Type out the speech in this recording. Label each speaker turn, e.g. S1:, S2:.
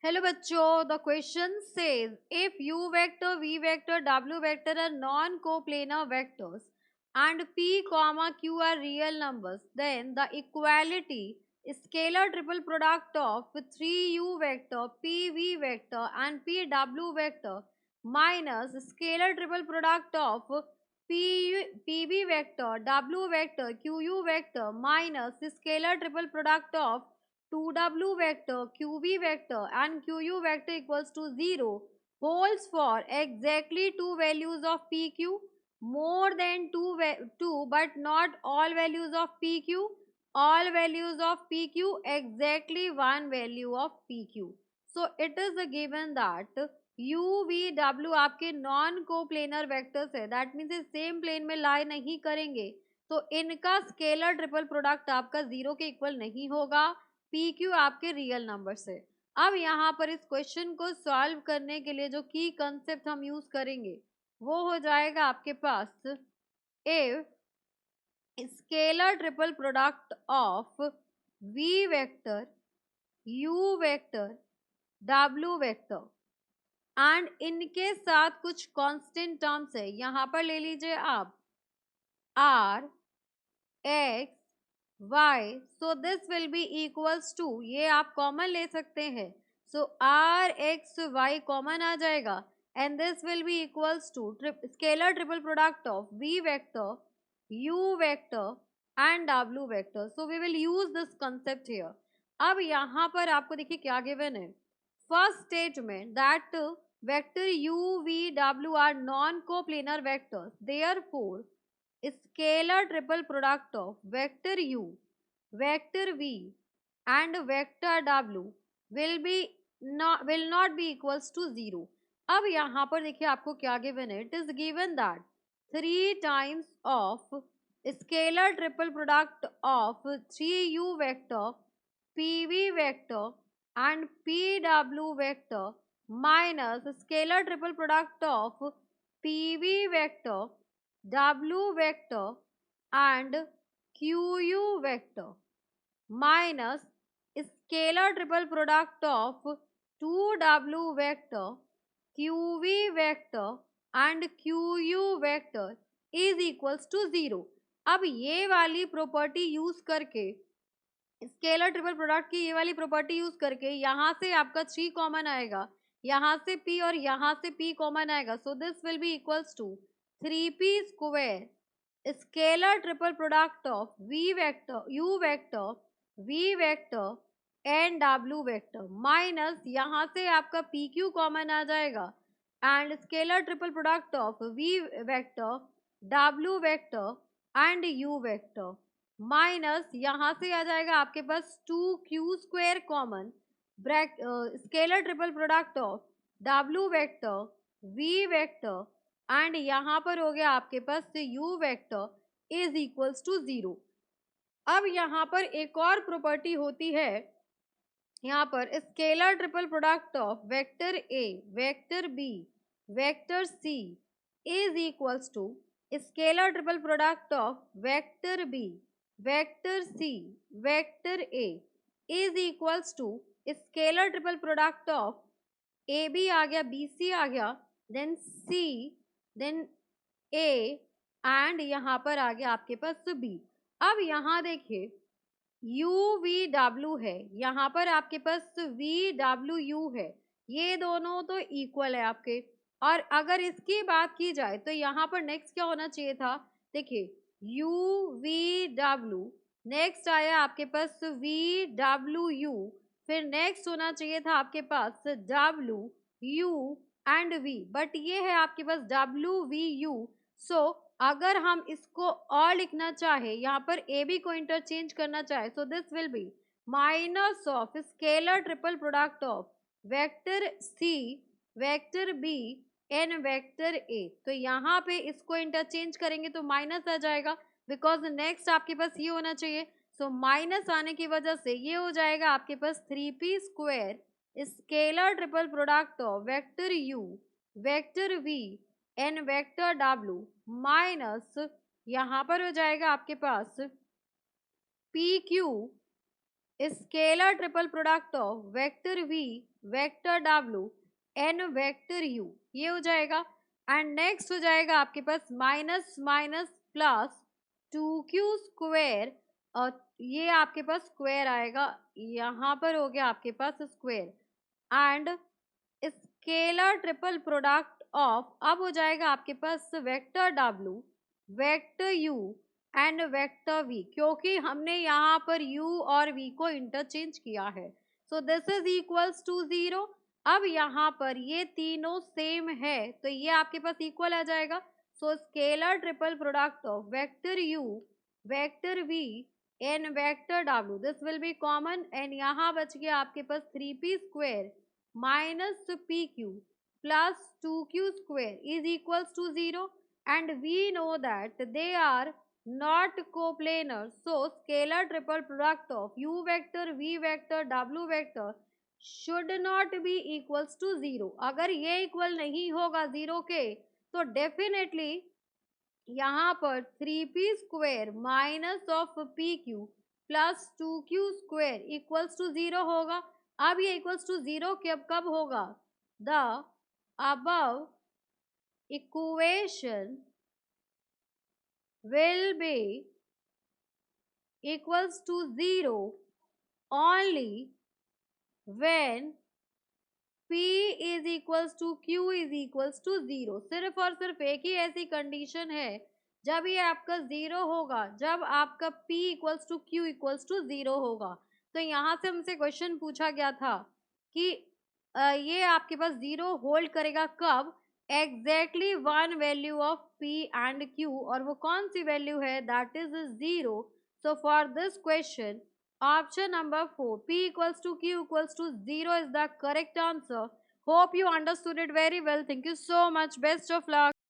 S1: Hello bachcho, the question says if u vector, v vector, w vector are non-coplanar vectors and p comma q are real numbers, then the equality scalar triple product of 3u vector, pv vector and pw vector minus scalar triple product of pv vector, w vector, qu vector minus scalar triple product of 2w vector, qv vector and qu vector equals to 0 holds for exactly two values of pq, more than 2 but not all values of pq, all values of pq, exactly one value of pq. So it is a given that u v w आपके non coplanar vectors है, that means same plane में लाई नहीं करेंगे, तो इनका scalar triple product आपका zero के equal नहीं होगा, पी क्यू आपके रियल नंबर से। अब यहाँ पर इस क्वेश्चन को सॉल्व करने के लिए जो की कंसेप्ट हम यूज करेंगे वो हो जाएगा आपके पास if scalar triple product of V vector, U vector, W vector and इनके साथ कुछ कांस्टेंट टर्म्स है, यहाँ पर ले लीजिए आप R X y, so this will be equals to, ये आप कॉमन ले सकते हैं, so r x y common आ जाएगा and this will be equals to scalar triple product of v vector, u vector and w vector. So we will use this concept here. अब यहाँ पर आपको देखिए क्या गिवन है, first statement that vector u v w are non coplanar vectors, therefore scalar triple product of vector u, vector v and vector w will not be equals to 0. अब यहाँ पर देखिए आपको क्या गिवन है, it is given that 3 times of scalar triple product of 3u vector, pv vector and pw vector minus scalar triple product of pv vector, w vector and qu vector minus scalar triple product of 2w vector, qv vector and qu vector is equals to 0. अब ये वाली property use करके, scalar triple product की ये वाली property use करके यहाँ से आपका 3 कॉमन आएगा, यहाँ से p और यहाँ से p कॉमन आएगा, so this will be equals to 3p square scalar triple product of v vector, u vector, v vector and w vector minus यहाँ से आपका pq कॉमन आ जाएगा and scalar triple product of v vector, w vector and u vector minus यहाँ से आ जाएगा आपके पास 2q square common bracket scalar triple product of w vector, v vector and यहाँ पर हो गया आपके पास u vector is equals to 0. अब यहाँ पर एक और प्रॉपर्टी होती है, यहाँ पर scalar triple product of vector a, vector b, vector c is equals to scalar triple product of vector b, vector c, vector a is equals to scalar triple product of A B आ गया, B C आ गया, then C, then A and यहाँ पर आ गया आपके पास B. अब यहाँ देखिए यू वी डब्ल्यू है, यहाँ पर आपके पास वी डब्ल्यू यू है, ये दोनों तो इक्वल है आपके. और अगर इसकी बात की जाए तो यहाँ पर नेक्स्ट क्या होना चाहिए था, देखिए यू वी डब्ल्यू, नेक्स्ट आया आपके पास वी डब्ल्यू यू, फिर नेक्स्ट होना चाहिए था आपके पास W U and V, but ये है आपके पास डब्ल्यू वी यू. सो अगर हम इसको और लिखना चाहे, यहाँ पर ए बी को इंटरचेंज करना चाहे, so this will be minus of scalar triple product of vector C, vector B and vector A. तो यहाँ पे इसको इंटरचेंज करेंगे तो माइनस आ जाएगा, बिकॉज नेक्स्ट आपके पास ये होना चाहिए, सो माइनस आने की वजह से ये हो जाएगा आपके पास 3p square scalar triple product of vector u, vector v and vector w minus यहाँ पर हो जाएगा आपके पास pq scalar triple product of vector v, vector W n vector U, ये हो जाएगा। एंड नेक्स्ट हो जाएगा आपके पास minus minus plus 2q square, और ये आपके पास स्क्वेयर आएगा, यहाँ पर हो गया आपके पास square. And scalar triple product of, अब हो जाएगा आपके पास vector W vector U and vector V, क्योंकि हमने यहाँ पर U और V को इंटरचेंज किया है। So this is equals to 0। अब यहाँ पर ये तीनों सेम है तो ये आपके पास इक्वल आ जाएगा। So scalar triple product of vector U vector V and vector W, this will B common, and यहाँ बच गया आपके पास 3p square minus pq plus 2q square is equals to 0, and we know that they are not coplanar. So scalar triple product of u vector v vector w vector should not be equals to 0। अगर ये equal नहीं होगा 0 के तो definitely यहाँ पर 3p square minus of pq plus 2q square equals to 0 होगा। अब ये इक्वल्स टू 0 कब होगा? The above equation will be equals to 0 only when P is equals to Q is equals to 0। सिर्फ और सिर्फ एक ही ऐसी कंडीशन है जब ये आपका 0 होगा, जब आपका P equals to Q equals to 0 होगा। तो यहाँ से हमसे क्वेश्चन पूछा गया था कि ये आपके पास 0 होल्ड करेगा कब? Exactly one value of P and Q, और वो कौन सी वैल्यू है? That is 0। So for this question option number 4, P equals to Q equals to 0 is the correct answer. Hope you understood it very well. Thank you so much. Best of luck.